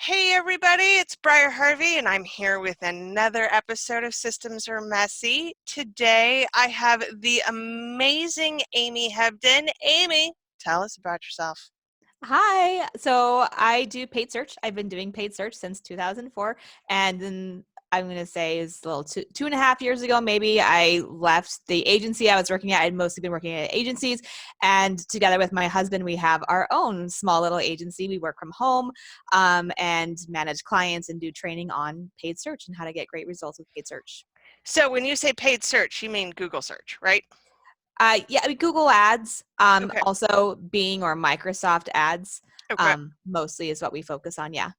Hey everybody, it's Briar Harvey, and I'm here with another episode of Systems Are Messy. Today I have the amazing Amy Hebdon. Amy, tell us about yourself. Hi. So I do paid search. I've been doing paid search since 2004. And then I'm going to say is a little 2.5 years ago, maybe I left the agency I was working at. I'd mostly been working at agencies. And together with my husband, we have our own small little agency. We work from home and manage clients and do training on paid search and how to get great results with paid search. So when you say paid search, you mean Google search, right? Yeah, I mean, Google Ads, Okay, also Bing or Microsoft Ads, okay. mostly is what we focus on. Yeah.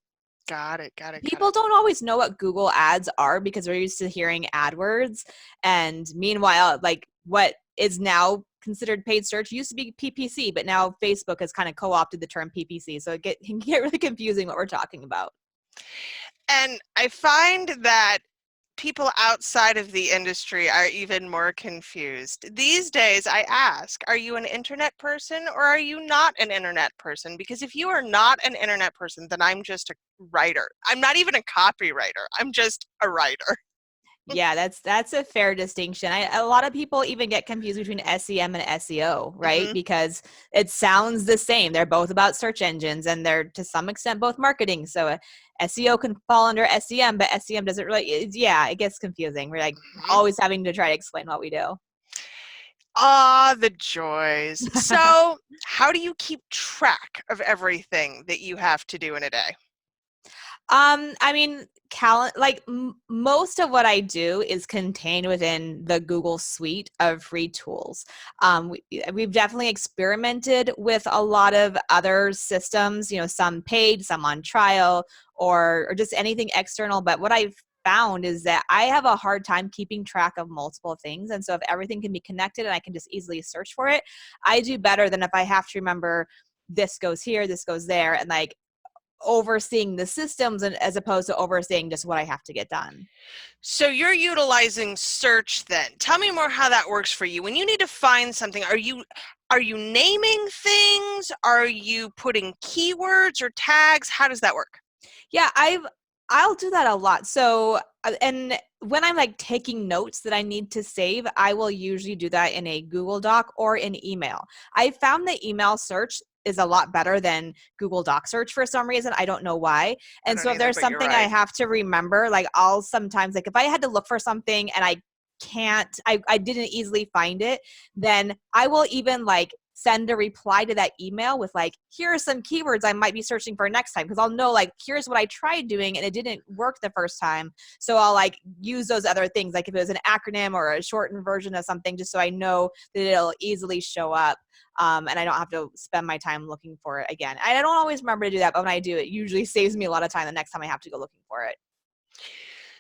Got it, got it, got People it. don't always know what Google Ads are because we're used to hearing AdWords. And meanwhile, like what is now considered paid search used to be PPC, but now Facebook has kind of co-opted the term PPC. So can get really confusing what we're talking about. And I find that people outside of the industry are even more confused. These days, I ask, are you an internet person or are you not an internet person? Because if you are not an internet person, then I'm just a writer. I'm not even a copywriter. I'm just a writer. Yeah, that's a fair distinction. A lot of people even get confused between SEM and SEO, right? Hmm. Because it sounds the same. They're both about search engines and they're to some extent both marketing. So SEO can fall under SEM, but SEM doesn't really, yeah, it gets confusing. We're like Hmm. always having to try to explain what we do. Ah, the joys. So, how do you keep track of everything that you have to do in a day? I mean, most of what I do is contained within the Google suite of free tools. We've definitely experimented with a lot of other systems, some paid, some on trial, or just anything external. But what I've found is that I have a hard time keeping track of multiple things. And so if everything can be connected and I can just easily search for it, I do better than if I have to remember this goes here, this goes there, and like overseeing the systems and as opposed to overseeing just what I have to get done. So you're utilizing search then. Tell me more how that works for you. When you need to find something, are you naming things? Are you putting keywords or tags? How does that work? Yeah, I'll do that a lot. So and when I'm like taking notes that I need to save, I will usually do that in a Google Doc or an email. I found that email search is a lot better than Google Doc search for some reason. I don't know why. I And don't so if either, there's but you're something I right. have to remember, like I'll sometimes like if I had to look for something and I didn't easily find it, then I will even like send a reply to that email with like, here are some keywords I might be searching for next time. Cause I'll know like, here's what I tried doing and it didn't work the first time. So I'll like use those other things. Like if it was an acronym or a shortened version of something, just so I know that it'll easily show up. And I don't have to spend my time looking for it again. I don't always remember to do that, but when I do, it usually saves me a lot of time the next time I have to go looking for it.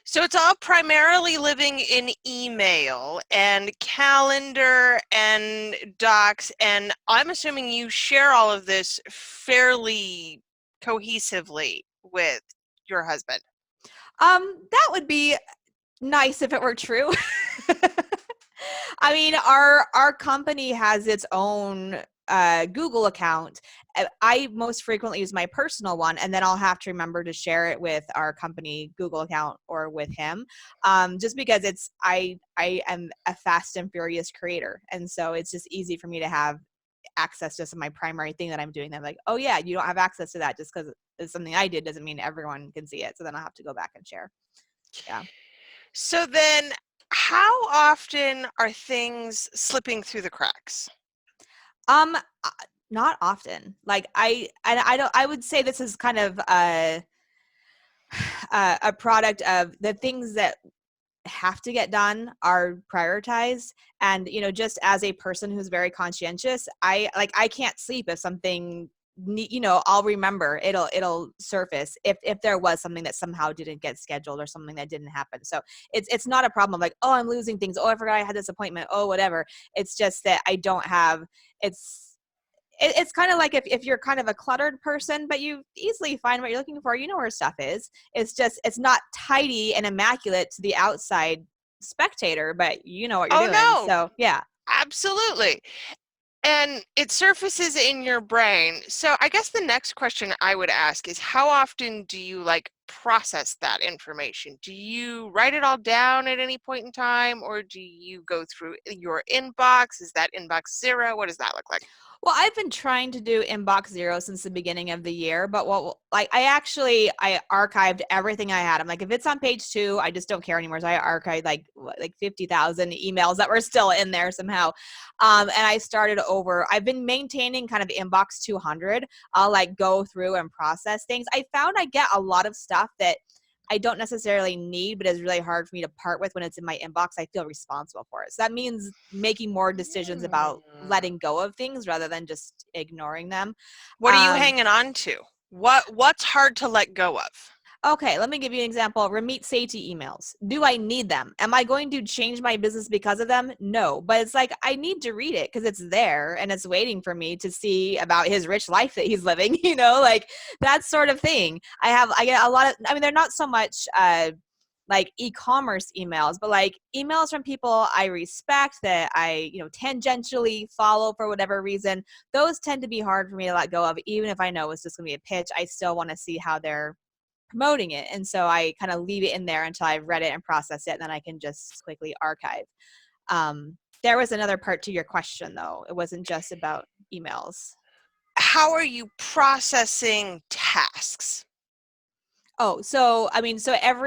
So it's all primarily living in email and calendar and docs, and I'm assuming you share all of this fairly cohesively with your husband. That would be nice if it were true. I mean, our company has its own Google account. I most frequently use my personal one, and then I'll have to remember to share it with our company Google account or with him, just because I am a fast and furious creator, and so it's just easy for me to have access to my primary thing that I'm doing. I'm like, oh yeah, you don't have access to that just because it's something I did doesn't mean everyone can see it. So then I'll have to go back and share. Yeah. So then, how often are things slipping through the cracks? Um, uh, Not often. Like I don't. I would say this is kind of a product of the things that have to get done are prioritized. And just as a person who's very conscientious, I can't sleep if something. I'll remember it'll surface if there was something that somehow didn't get scheduled or something that didn't happen. So it's not a problem like, oh, I'm losing things, oh, I forgot I had this appointment, oh, whatever. It's just that I don't have it's it's kind of like if you're kind of a cluttered person, but you easily find what you're looking for, you know where stuff is. It's just, it's not tidy and immaculate to the outside spectator, but you know what you're Oh doing. no, So yeah. absolutely. And it surfaces in your brain. So I guess the next question I would ask is how often do you like process that information? Do you write it all down at any point in time, or do you go through your inbox? Is that inbox zero? What does that look like? Well, I've been trying to do inbox zero since the beginning of the year, but what like I archived everything I had. I'm like, if it's on page 2, I just don't care anymore. So I archived like 50,000 emails that were still in there somehow. And I started over. I've been maintaining kind of inbox 200. I'll like go through and process things. I found I get a lot of stuff that I don't necessarily need, but it's really hard for me to part with when it's in my inbox. I feel responsible for it. So that means making more decisions about Hmm. letting go of things rather than just ignoring them. What are you Um, hanging on to? What's hard to let go of? okay, let me give you an example. Remit Safety emails. Do I need them? Am I going to change my business because of them? No, but it's like I need to read it because it's there and it's waiting for me to see about his rich life that he's living, like that sort of thing. I get a lot of, I mean, they're not so much like e-commerce emails, but like emails from people I respect that I, tangentially follow for whatever reason. Those tend to be hard for me to let go of, even if I know it's just gonna be a pitch. I still want to see how they're promoting it. And so I kind of leave it in there until I've read it and processed it, and then I can just quickly archive. There was another part to your question though. It wasn't just about emails. How are you processing tasks? Oh, so I mean, so I've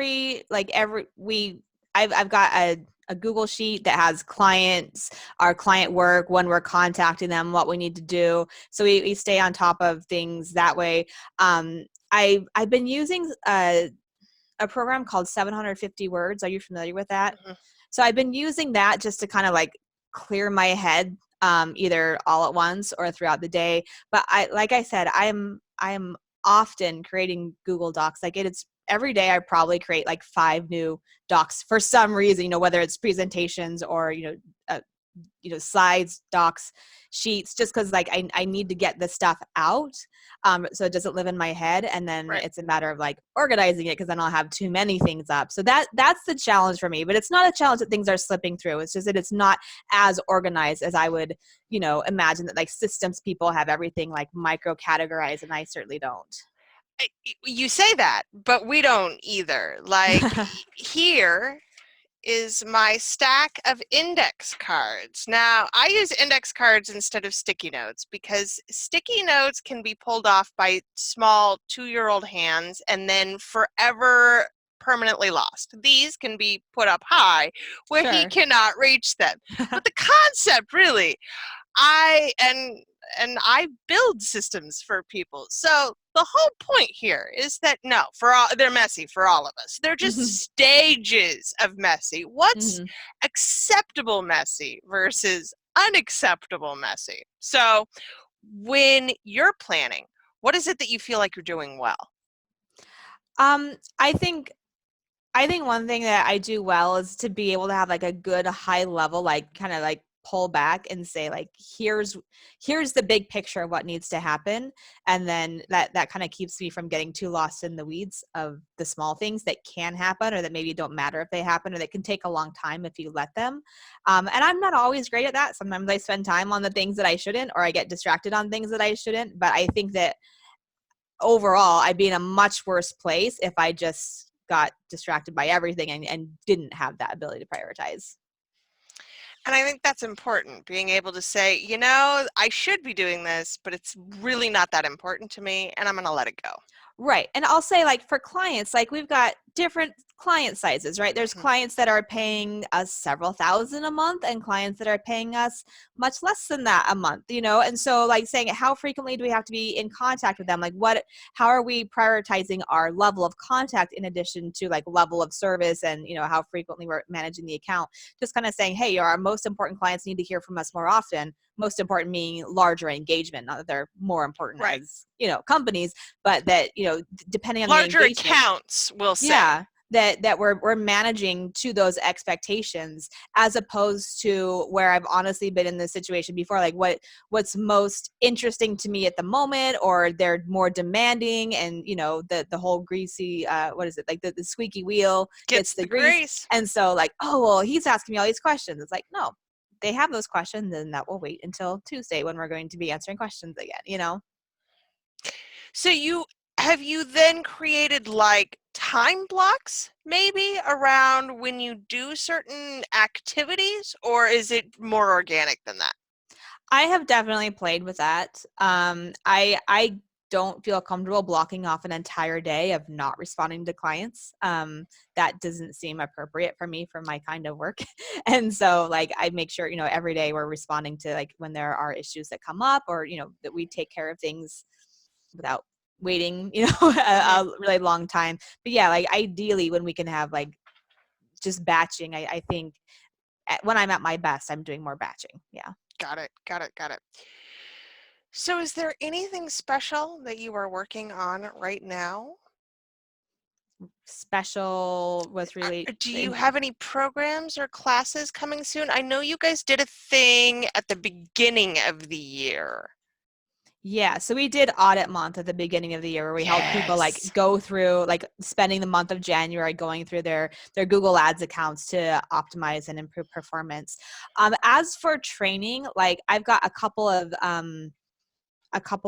got a Google sheet that has clients, our client work, when we're contacting them, what we need to do. So we stay on top of things that way. I've been using a program called 750 Words. Are you familiar with that? Mhm. So I've been using that just to kind of like clear my head, either all at once or throughout the day. But like I said, I'm often creating Google Docs. Like it's every day I probably create like 5 new docs for some reason, whether it's presentations or, slides, docs, sheets, just because like I need to get this stuff out, so it doesn't live in my head, and then Right. it's a matter of like organizing it because then I'll have too many things up. So that's the challenge for me, but it's not a challenge that things are slipping through. It's just that it's not as organized as I would, imagine, that like systems people have everything like micro categorized, and I certainly don't. You say that, but we don't either. Like here is my stack of index cards. Now, I use index cards instead of sticky notes because sticky notes can be pulled off by small 2-year-old hands and then forever permanently lost. These can be put up high where he Sure. cannot reach them. But the concept really, I and I build systems for people. So the whole point here is that no, for all they're messy for all of us. They're just Hmm. stages of messy. What's Hmm. acceptable messy versus unacceptable messy? So when you're planning, what is it that you feel like you're doing well? um I think one thing that I do well is to be able to have like a good high level, like kind of like pull back and say like, here's the big picture of what needs to happen. And then that kind of keeps me from getting too lost in the weeds of the small things that can happen, or that maybe don't matter if they happen, or that can take a long time if you let them. And I'm not always great at that. Sometimes I spend time on the things that I shouldn't, or I get distracted on things that I shouldn't. But I think that overall I'd be in a much worse place if I just got distracted by everything and didn't have that ability to prioritize. And I think that's important, being able to say, I should be doing this, but it's really not that important to me, and I'm going to let it go. Right. And I'll say, like, for clients, like, we've got different client sizes, right? There's Mhm. clients that are paying us several thousand a month, and clients that are paying us much less than that a month. And so, like, saying how frequently do we have to be in contact with them? Like, how are we prioritizing our level of contact in addition to like level of service, and, how frequently we're managing the account? Just kind of saying, hey, our most important clients need to hear from us more often. Most important meaning larger engagement, not that they're more important Right. as, companies, but that, depending on the Larger engagement, accounts, we'll say. yeah, that we're managing to those expectations, as opposed to where I've honestly been in this situation before, like what's most interesting to me at the moment, or they're more demanding, and the whole greasy, what is it, like the squeaky wheel gets Gets the the grease. grace. And so like, oh well, he's asking me all these questions. It's like, no, they have those questions, then that will wait until Tuesday when we're going to be answering questions again, you know? So you then created like time blocks maybe around when you do certain activities, or is it more organic than that? I have definitely played with that. I don't feel comfortable blocking off an entire day of not responding to clients. That doesn't seem appropriate for me for my kind of work. And so like I make sure, you know, every day we're responding to like when there are issues that come up, or, you know, that we take care of things without waiting, you know, Hmm. a really long time. But yeah, like ideally when we can have like just batching, I think when I'm at my best, I'm doing more batching. Yeah. Got it. Got it. Got it. So is there anything special that you are working on right now? Special was really Do you have any programs or classes coming soon? I know you guys did a thing at the beginning of the year. yeah, so we did audit month at the beginning of the year where we helped people like Yes. go through like spending the month of January going through their Google Ads accounts to optimize and improve performance. As for training, like I've got a couple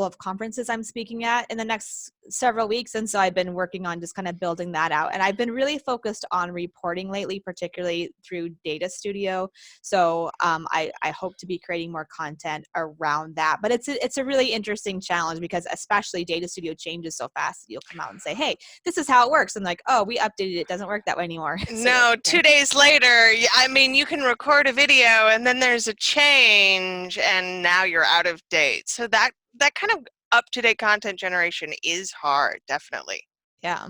of conferences I'm speaking at in the next several weeks. And so I've been working on just kind of building that out. And I've been really focused on reporting lately, particularly through Data Studio. So I hope to be creating more content around that. But it's a really interesting challenge because especially Data Studio changes so fast that you'll come out and say, hey, this is how it works. And like, oh, we updated it. It doesn't work that way anymore. So you're like, No, okay. 2 days later, I mean, you can record a video and then there's a change and now you're out of date. So that kind of up-to-date content generation is hard, definitely. Yeah.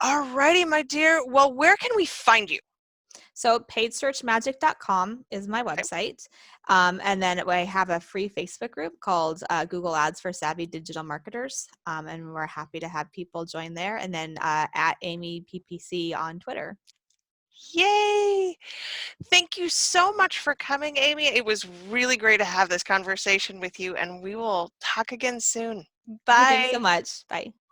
Alrighty, my dear. Well, where can we find you? So paidsearchmagic.com is my Okay. website. And then I have a free Facebook group called Google Ads for Savvy Digital Marketers. And we're happy to have people join there. And then at Amy PPC on Twitter. Yay! Thank you so much for coming, Amy. It was really great to have this conversation with you, and we will talk again soon. Okay, thanks so Bye. much. Bye.